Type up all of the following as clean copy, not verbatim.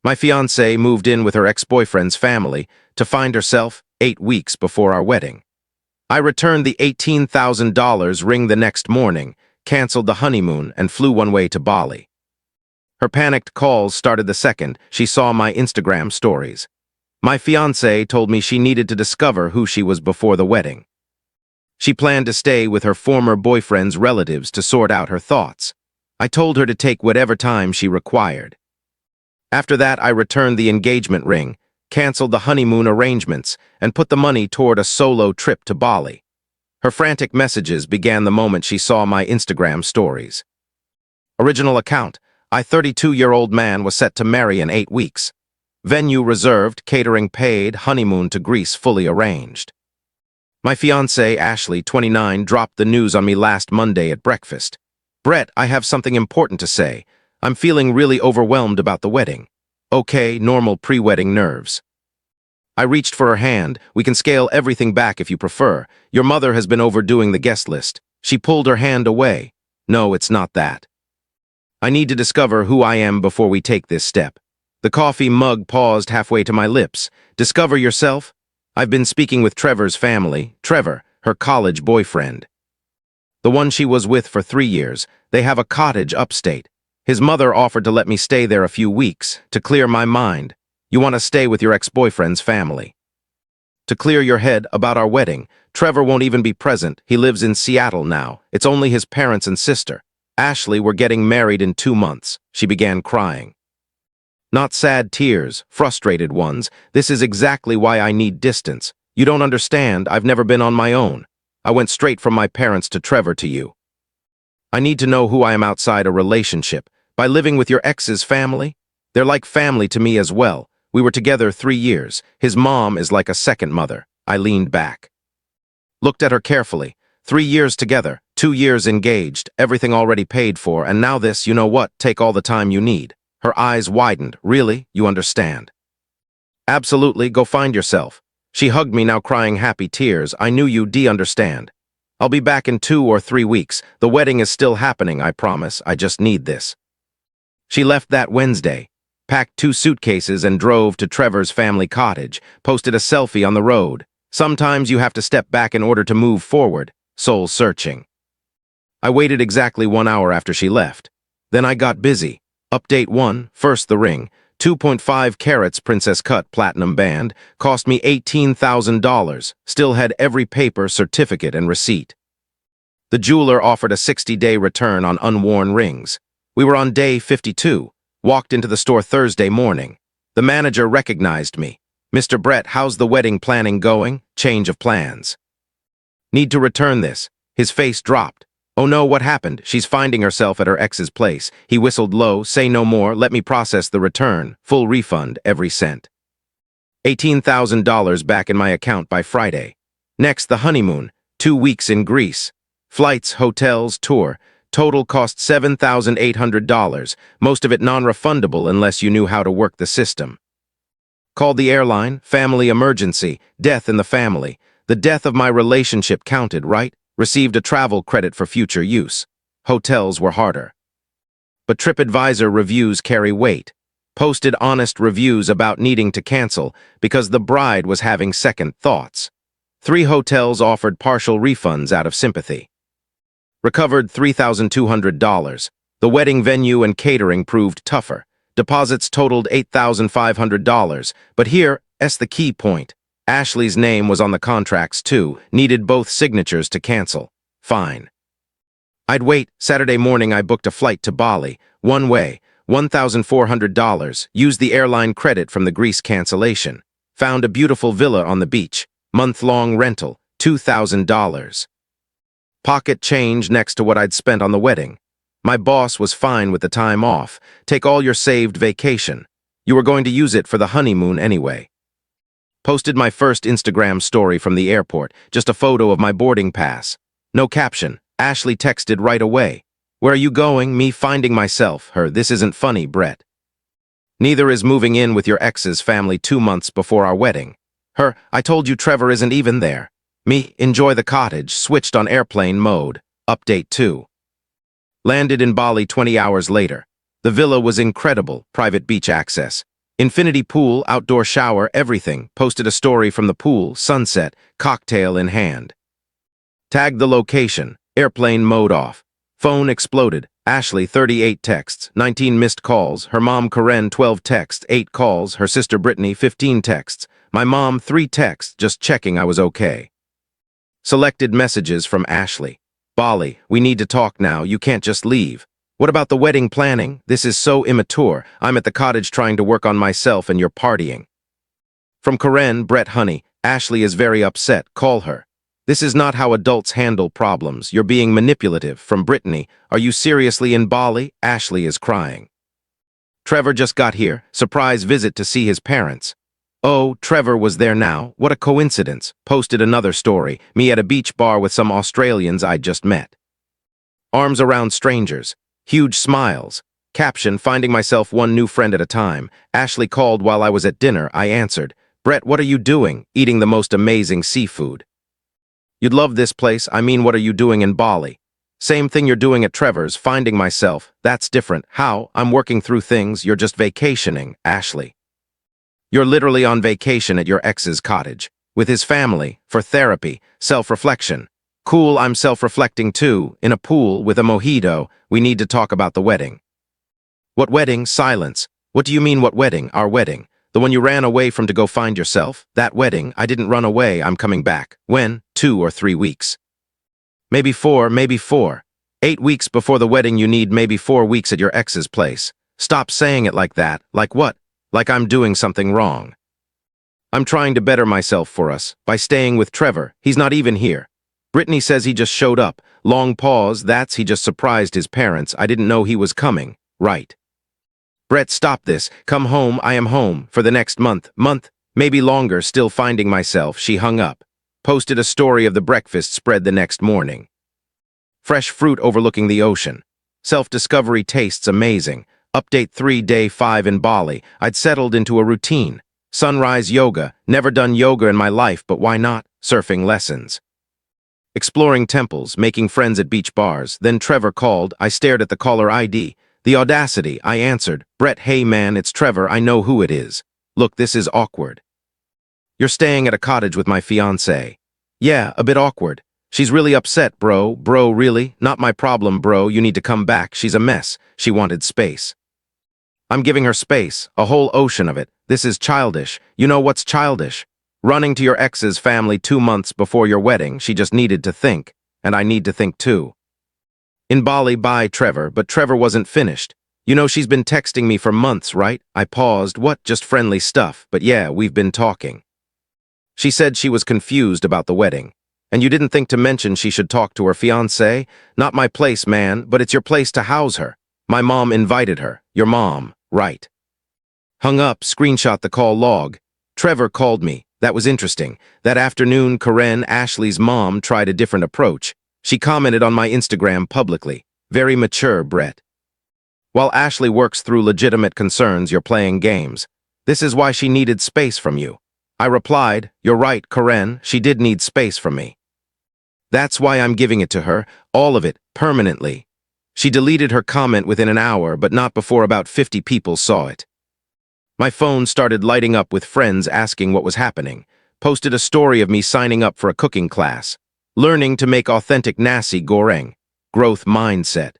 My fiancée moved in with her ex-boyfriend's family to find herself 8 weeks before our wedding. I returned the $18,000 ring the next morning, canceled the honeymoon, and flew one way to Bali. Her panicked calls started the second she saw my Instagram stories. My fiancée told me she needed to discover who she was before the wedding. She planned to stay with her former boyfriend's relatives to sort out her thoughts. I told her to take whatever time she required. After that, I returned the engagement ring, canceled the honeymoon arrangements, and put the money toward a solo trip to Bali. Her frantic messages began the moment she saw my Instagram stories. Original account: I 32-year-old man was set to marry in 8 weeks. Venue reserved, catering paid, honeymoon to Greece fully arranged. My fiancée, Ashley, 29, dropped the news on me last Monday at breakfast. Brett, I have something important to say. I'm feeling really overwhelmed about the wedding. Okay, normal pre-wedding nerves. I reached for her hand. We can scale everything back if you prefer. Your mother has been overdoing the guest list. She pulled her hand away. No, it's not that. I need to discover who I am before we take this step. The coffee mug paused halfway to my lips. Discover yourself? I've been speaking with Trevor's family. Trevor, her college boyfriend. The one she was with for 3 years. They have a cottage upstate. His mother offered to let me stay there a few weeks, to clear my mind. You want to stay with your ex-boyfriend's family. To clear your head about our wedding. Trevor won't even be present. He lives in Seattle now. It's only his parents and sister. Ashley, we're getting married in 2 months. She began crying. Not sad tears, frustrated ones. This is exactly why I need distance. You don't understand. I've never been on my own. I went straight from my parents to Trevor to you. I need to know who I am outside a relationship. By living with your ex's family? They're like family to me as well. We were together 3 years. His mom is like a second mother. I leaned back. Looked at her carefully. 3 years together, 2 years engaged, everything already paid for, and now this, you know what, take all the time you need. Her eyes widened. Really? You understand? Absolutely, go find yourself. She hugged me, now crying happy tears. I knew you'd understand. I'll be back in 2 or 3 weeks. The wedding is still happening, I promise. I just need this. She left that Wednesday, packed 2 suitcases and drove to Trevor's family cottage, posted a selfie on the road. Sometimes you have to step back in order to move forward, soul searching. I waited exactly 1 hour after she left. Then I got busy. Update 1, first the ring, 2.5 carats princess cut platinum band, cost me $18,000, still had every paper, certificate, and receipt. The jeweler offered a 60-day return on unworn rings. We were on day 52, walked into the store Thursday morning. The manager recognized me. Mr. Brett, how's the wedding planning going? Change of plans. Need to return this. His face dropped. Oh no, what happened? She's finding herself at her ex's place. He whistled low. Say no more. Let me process the return. Full refund, every cent. $18,000 back in my account by Friday. Next, the honeymoon. 2 weeks in Greece. Flights, hotels, tour. Total cost $7,800. Most of it non-refundable unless you knew how to work the system. Called the airline. Family emergency. Death in the family. The death of my relationship counted, right? Received a travel credit for future use. Hotels were harder. But TripAdvisor reviews carry weight. Posted honest reviews about needing to cancel because the bride was having second thoughts. 3 hotels offered partial refunds out of sympathy. Recovered $3,200. The wedding venue and catering proved tougher. Deposits totaled $8,500. But here's the key point. Ashley's name was on the contracts too, needed both signatures to cancel. Fine. I'd wait. Saturday morning I booked a flight to Bali, one way, $1,400, used the airline credit from the Greece cancellation. Found a beautiful villa on the beach, month-long rental, $2,000. Pocket change next to what I'd spent on the wedding. My boss was fine with the time off. Take all your saved vacation. You were going to use it for the honeymoon anyway. Posted my first Instagram story from the airport, just a photo of my boarding pass. No caption. Ashley texted right away. Where are you going? Me finding myself. Her, this isn't funny, Brett. Neither is moving in with your ex's family 2 months before our wedding. Her, I told you Trevor isn't even there. Me, enjoy the cottage, switched on airplane mode. Update 2. Landed in Bali 20 hours later. The villa was incredible, private beach access. Infinity pool, outdoor shower, everything. Posted a story from the pool, sunset, cocktail in hand. Tagged the location, airplane mode off. Phone exploded. Ashley, 38 texts, 19 missed calls. Her mom, Karen, 12 texts, 8 calls. Her sister, Brittany, 15 texts. My mom, 3 texts, just checking I was okay. Selected messages from Ashley. Bali, we need to talk now. You can't just leave. What about the wedding planning? This is so immature. I'm at the cottage trying to work on myself and you're partying. From Karen, Brett, honey, Ashley is very upset. Call her. This is not how adults handle problems. You're being manipulative. From Brittany, are you seriously in Bali? Ashley is crying. Trevor just got here. Surprise visit to see his parents. Oh, Trevor was there now. What a coincidence. Posted another story. Me at a beach bar with some Australians I'd just met. Arms around strangers. Huge smiles. Caption, finding myself one new friend at a time. Ashley called while I was at dinner. I answered. Brett, what are you doing? Eating the most amazing seafood. You'd love this place. I mean, what are you doing in Bali? Same thing you're doing at Trevor's, finding myself. That's different. How? I'm working through things. You're just vacationing, Ashley. You're literally on vacation at your ex's cottage. With his family, for therapy, self-reflection. Cool, I'm self-reflecting too. In a pool, with a mojito. We need to talk about the wedding. What wedding? Silence. What do you mean what wedding? Our wedding. The one you ran away from to go find yourself? That wedding. I didn't run away. I'm coming back. When? 2 or 3 weeks. Maybe 4, maybe 4. 8 weeks before the wedding you need maybe 4 weeks at your ex's place. Stop saying it like that. Like what? Like I'm doing something wrong. I'm trying to better myself for us. By staying with Trevor. He's not even here. Brittany says he just showed up. Long pause. That's he just surprised his parents. I didn't know he was coming. Right. Brett, stop this. Come home. I am home. For the next month, maybe longer, still finding myself. She hung up. Posted a story of the breakfast spread the next morning. Fresh fruit overlooking the ocean. Self-discovery tastes amazing. Update 3 day 5 in Bali. I'd settled into a routine. Sunrise yoga. Never done yoga in my life, but why not? Surfing lessons. Exploring temples, making friends at beach bars. Then Trevor called. I stared at the caller ID. The audacity. I answered. Brett, hey man, it's Trevor. I know who it is. Look, this is awkward. You're staying at a cottage with my fiancée. Yeah, a bit awkward. She's really upset, bro. Bro, really? Not my problem, bro. You need to come back. She's a mess. She wanted space. I'm giving her space, a whole ocean of it. This is childish. You know what's childish? Running to your ex's family 2 months before your wedding. She just needed to think. And I need to think too. In Bali, bye, Trevor, but Trevor wasn't finished. You know she's been texting me for months, right? I paused. What? Just friendly stuff. But yeah, we've been talking. She said she was confused about the wedding. And you didn't think to mention she should talk to her fiancé? Not my place, man, but it's your place to house her. My mom invited her. Your mom, right. Hung up, screenshot the call log. Trevor called me. That was interesting. That afternoon, Karen, Ashley's mom, tried a different approach. She commented on my Instagram publicly. Very mature, Brett. While Ashley works through legitimate concerns, you're playing games. This is why she needed space from you. I replied, you're right, Karen, she did need space from me. That's why I'm giving it to her, all of it, permanently. She deleted her comment within an hour, but not before about 50 people saw it. My phone started lighting up with friends asking what was happening. Posted a story of me signing up for a cooking class. Learning to make authentic nasi goreng. Growth mindset.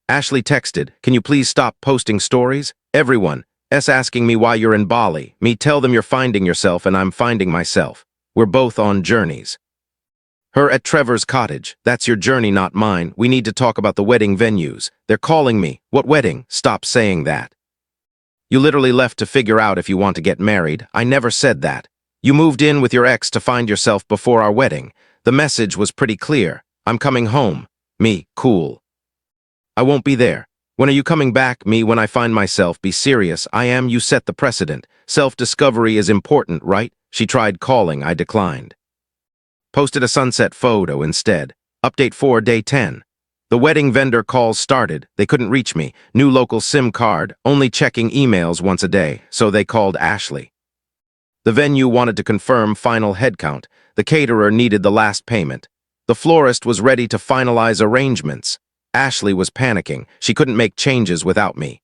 Ashley texted, can you please stop posting stories? Everyone, asking me why you're in Bali. Me tell them you're finding yourself and I'm finding myself. We're both on journeys. Her at Trevor's cottage. That's your journey, not mine. We need to talk about the wedding venues. They're calling me. What wedding? Stop saying that. You literally left to figure out if you want to get married. I never said that. You moved in with your ex to find yourself before our wedding. The message was pretty clear. I'm coming home. Me, cool. I won't be there. When are you coming back? Me, when I find myself. Be serious. I am. You set the precedent. Self-discovery is important, right? She tried calling. I declined. Posted a sunset photo instead. Update 4 day 10. The wedding vendor calls started. They couldn't reach me. New local SIM card. Only checking emails once a day. So they called Ashley. The venue wanted to confirm final headcount. The caterer needed the last payment. The florist was ready to finalize arrangements. Ashley was panicking. She couldn't make changes without me.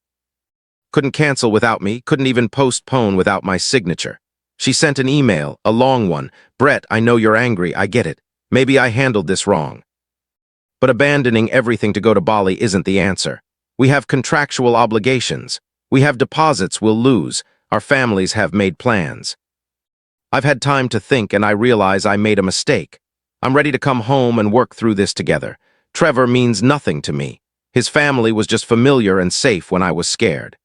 Couldn't cancel without me, couldn't even postpone without my signature. She sent an email, a long one. Brett, I know you're angry, I get it. Maybe I handled this wrong. But abandoning everything to go to Bali isn't the answer. We have contractual obligations. We have deposits we'll lose. Our families have made plans. I've had time to think and I realize I made a mistake. I'm ready to come home and work through this together. Trevor means nothing to me. His family was just familiar and safe when I was scared.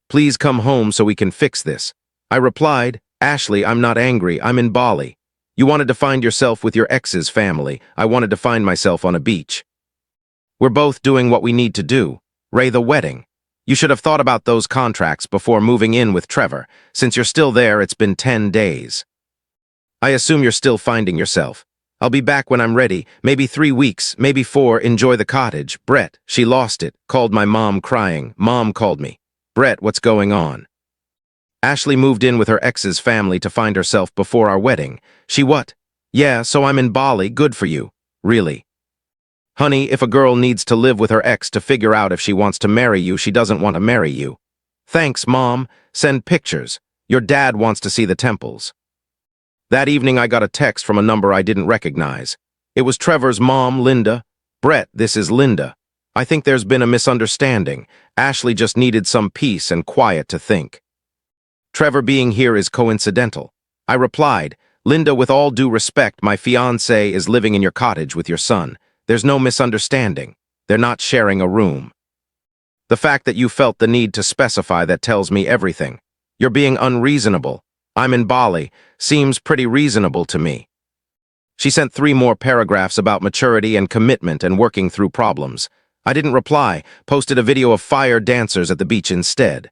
Please come home so we can fix this. I replied, Ashley, I'm not angry, I'm in Bali. You wanted to find yourself with your ex's family. I wanted to find myself on a beach. We're both doing what we need to do. Ray, the wedding. You should have thought about those contracts before moving in with Trevor. Since you're still there, it's been 10 days. I assume you're still finding yourself. I'll be back when I'm ready, maybe 3 weeks, maybe 4, enjoy the cottage. Brett, she lost it, called my mom crying. Mom called me. Brett, what's going on? Ashley moved in with her ex's family to find herself before our wedding. She what? Yeah, so I'm in Bali, good for you. Really? Honey, if a girl needs to live with her ex to figure out if she wants to marry you, she doesn't want to marry you. Thanks, Mom. Send pictures. Your dad wants to see the temples. That evening I got a text from a number I didn't recognize. It was Trevor's mom, Linda. Brett, this is Linda. I think there's been a misunderstanding. Ashley just needed some peace and quiet to think. Trevor being here is coincidental. I replied, Linda, with all due respect, my fiancé is living in your cottage with your son. There's no misunderstanding. They're not sharing a room. The fact that you felt the need to specify that tells me everything. You're being unreasonable. I'm in Bali. Seems pretty reasonable to me. She sent 3 more paragraphs about maturity and commitment and working through problems. I didn't reply, posted a video of fire dancers at the beach instead.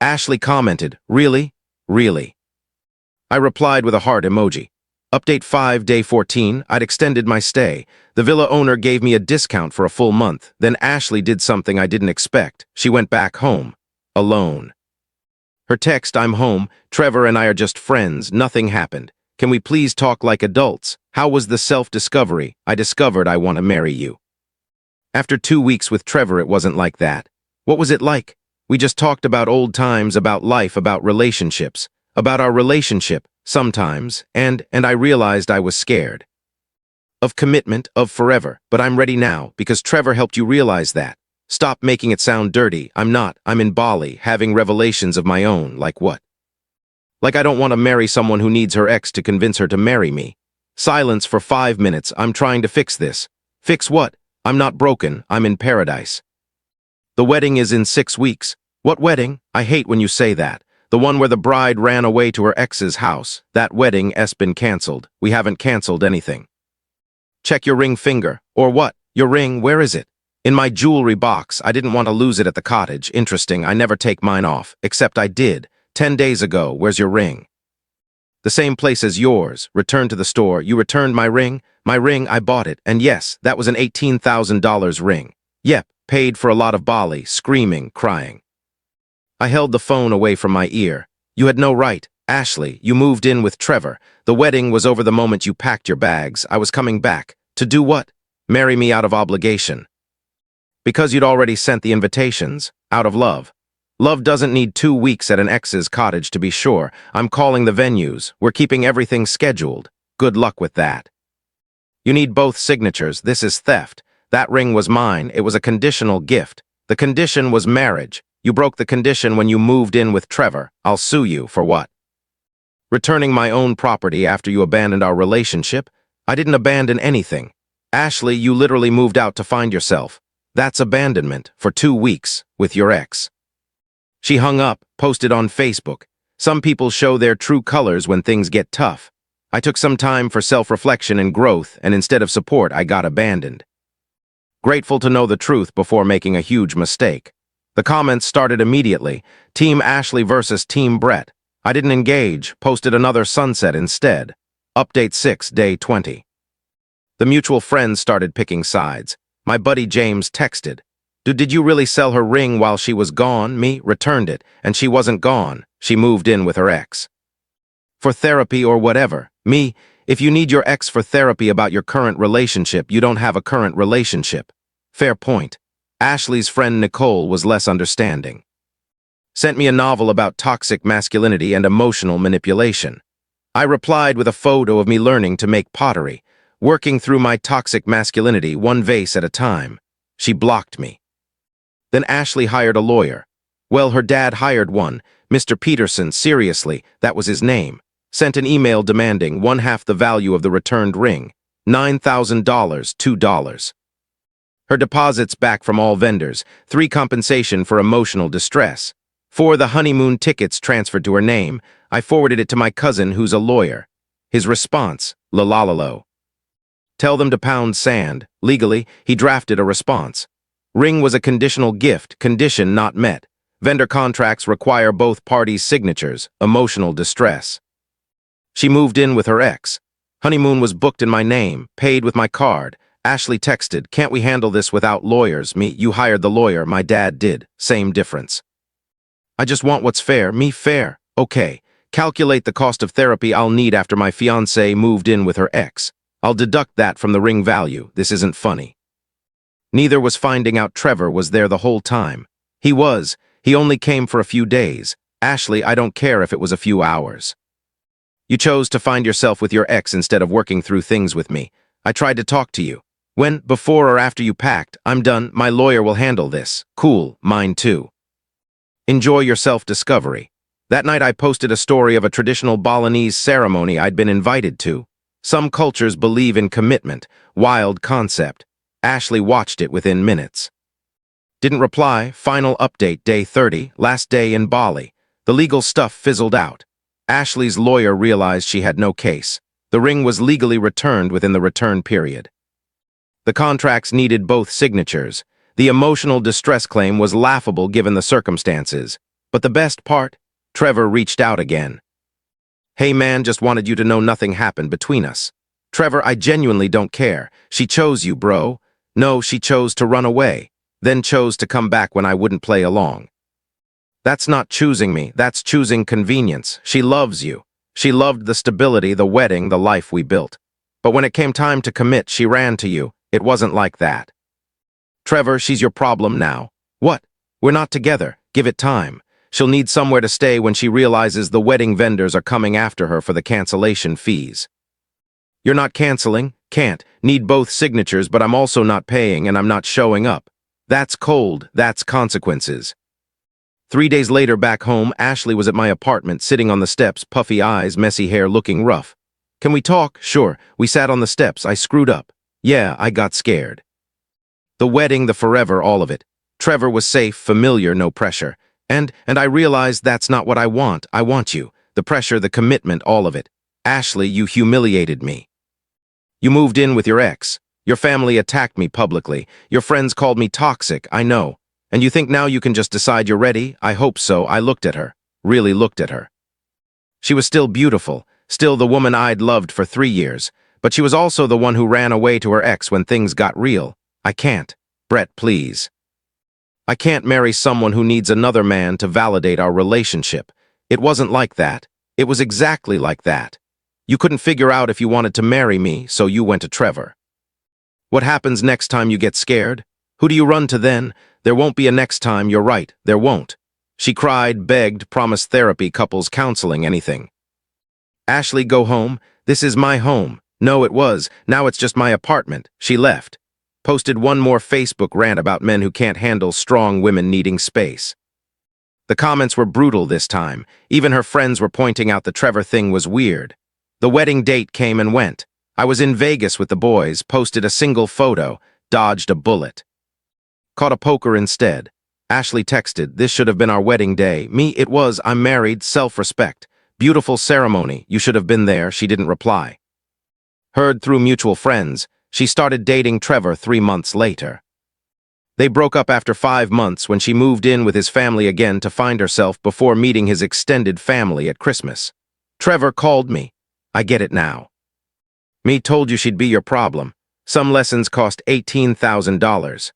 Ashley commented, Really? Really? I replied with a heart emoji. Update 5, day 14, I'd extended my stay. The villa owner gave me a discount for a full month. Then Ashley did something I didn't expect. She went back home. Alone. Her text, I'm home. Trevor and I are just friends. Nothing happened. Can we please talk like adults? How was the self-discovery? I discovered I want to marry you. After 2 weeks with Trevor, it wasn't like that. What was it like? We just talked about old times, about life, about relationships. About our relationship, sometimes, and I realized I was scared. Of commitment, of forever, but I'm ready now, because Trevor helped you realize that. Stop making it sound dirty. I'm not. I'm in Bali, having revelations of my own. Like what? Like I don't want to marry someone who needs her ex to convince her to marry me. Silence for 5 minutes. I'm trying to fix this. Fix what? I'm not broken. I'm in paradise. The wedding is in 6 weeks. What wedding? I hate when you say that. The one where the bride ran away to her ex's house. That wedding has been canceled. We haven't canceled anything. Check your ring finger. Or what? Your ring, where is it? In my jewelry box. I didn't want to lose it at the cottage. Interesting, I never take mine off. Except I did. 10 days ago. Where's your ring? The same place as yours. Returned to the store. You returned my ring? My ring, I bought it. And yes, that was an $18,000 ring. Yep, paid for a lot of Bali. Screaming, crying. I held the phone away from my ear. You had no right. Ashley, you moved in with Trevor. The wedding was over the moment you packed your bags. I was coming back. To do what? Marry me out of obligation. Because you'd already sent the invitations. Out of love. Love doesn't need 2 weeks at an ex's cottage to be sure. I'm calling the venues. We're keeping everything scheduled. Good luck with that. You need both signatures. This is theft. That ring was mine. It was a conditional gift. The condition was marriage. You broke the condition when you moved in with Trevor. I'll sue you for what? Returning my own property after you abandoned our relationship? I didn't abandon anything. Ashley, you literally moved out to find yourself. That's abandonment for 2 weeks with your ex. She hung up, posted on Facebook. Some people show their true colors when things get tough. I took some time for self-reflection and growth, and instead of support, I got abandoned. Grateful to know the truth before making a huge mistake. The comments started immediately. Team Ashley versus Team Brett. I didn't engage, posted another sunset instead. Update 6, day 20. The mutual friends started picking sides. My buddy James texted, Did you really sell her ring while she was gone? Me, returned it, and she wasn't gone. She moved in with her ex. For therapy or whatever. Me, if you need your ex for therapy about your current relationship, you don't have a current relationship. Fair point. Ashley's friend Nicole was less understanding. Sent me a novel about toxic masculinity and emotional manipulation. I replied with a photo of me learning to make pottery, working through my toxic masculinity one vase at a time. She blocked me. Then Ashley hired a lawyer. Well, her dad hired one, Mr. Peterson, seriously, that was his name. Sent an email demanding one-half the value of the returned ring, $9,000, $2. Her deposits back from all vendors, 3 compensation for emotional distress. 4 the honeymoon tickets transferred to her name. I forwarded it to my cousin who's a lawyer. His response, la. Tell them to pound sand. Legally, he drafted a response. Ring was a conditional gift, condition not met. Vendor contracts require both parties' signatures, emotional distress. She moved in with her ex. Honeymoon was booked in my name, paid with my card. Ashley texted, can't we handle this without lawyers? Me, you hired the lawyer, my dad did. Same difference. I just want what's fair, me fair. Okay, calculate the cost of therapy I'll need after my fiancée moved in with her ex. I'll deduct that from the ring value. This isn't funny. Neither was finding out Trevor was there the whole time. He only came for a few days. Ashley, I don't care if it was a few hours. You chose to find yourself with your ex instead of working through things with me. I tried to talk to you. When, before or after you packed, I'm done, my lawyer will handle this. Cool, mine too. Enjoy your self-discovery. That night I posted a story of a traditional Balinese ceremony I'd been invited to. Some cultures believe in commitment, wild concept. Ashley watched it within minutes. Didn't reply, final update, day 30, last day in Bali. The legal stuff fizzled out. Ashley's lawyer realized she had no case. The ring was legally returned within the return period. The contracts needed both signatures. The emotional distress claim was laughable given the circumstances. But the best part? Trevor reached out again. Hey man, just wanted you to know nothing happened between us. Trevor, I genuinely don't care. She chose you, bro. No, she chose to run away. Then chose to come back when I wouldn't play along. That's not choosing me, that's choosing convenience. She loves you. She loved the stability, the wedding, the life we built. But when it came time to commit, she ran to you. It wasn't like that. Trevor, she's your problem now. What? We're not together. Give it time. She'll need somewhere to stay when she realizes the wedding vendors are coming after her for the cancellation fees. You're not canceling? Can't. Need both signatures, but I'm also not paying and I'm not showing up. That's cold. That's consequences. 3 days later, back home, Ashley was at my apartment, sitting on the steps, puffy eyes, messy hair, looking rough. Can we talk? Sure. We sat on the steps. I screwed up. Yeah, I got scared. The wedding, the forever, all of it. Trevor was safe, familiar, no pressure. And I realized that's not what I want. I want you. The pressure, the commitment, all of it. Ashley, you humiliated me. You moved in with your ex. Your family attacked me publicly. Your friends called me toxic, I know. And you think now you can just decide you're ready? I hope so. I looked at her. Really looked at her. She was still beautiful, still the woman I'd loved for 3 years. But she was also the one who ran away to her ex when things got real. I can't. Brett, please. I can't marry someone who needs another man to validate our relationship. It wasn't like that. It was exactly like that. You couldn't figure out if you wanted to marry me, so you went to Trevor. What happens next time you get scared? Who do you run to then? There won't be a next time, you're right, there won't. She cried, begged, promised therapy, couples counseling, anything. Ashley, go home. This is my home. No, it was. Now it's just my apartment. She left. Posted one more Facebook rant about men who can't handle strong women needing space. The comments were brutal this time. Even her friends were pointing out the Trevor thing was weird. The wedding date came and went. I was in Vegas with the boys, posted a single photo, dodged a bullet. Caught a poker instead. Ashley texted, this should have been our wedding day. Me, it was, I'm married, self-respect. Beautiful ceremony, you should have been there, she didn't reply. Heard through mutual friends, she started dating Trevor 3 months later. They broke up after 5 months when she moved in with his family again to find herself before meeting his extended family at Christmas. Trevor called me. I get it now. Me told you she'd be your problem. Some lessons cost $18,000.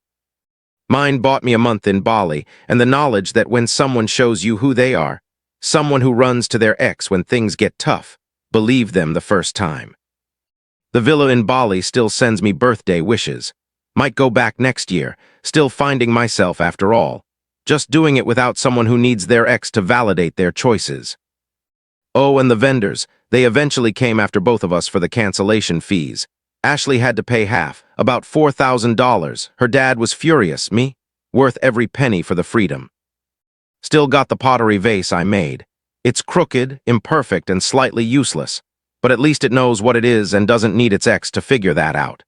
Mine bought me a month in Bali, and the knowledge that when someone shows you who they are, someone who runs to their ex when things get tough, believe them the first time. The villa in Bali still sends me birthday wishes. Might go back next year, still finding myself after all. just doing it without someone who needs their ex to validate their choices. Oh, and the vendors. They eventually came after both of us for the cancellation fees. Ashley had to pay half, about $4,000. Her dad was furious. Me? Worth every penny for the freedom. Still got the pottery vase I made. It's crooked, imperfect, and slightly useless, but at least it knows what it is and doesn't need its ex to figure that out.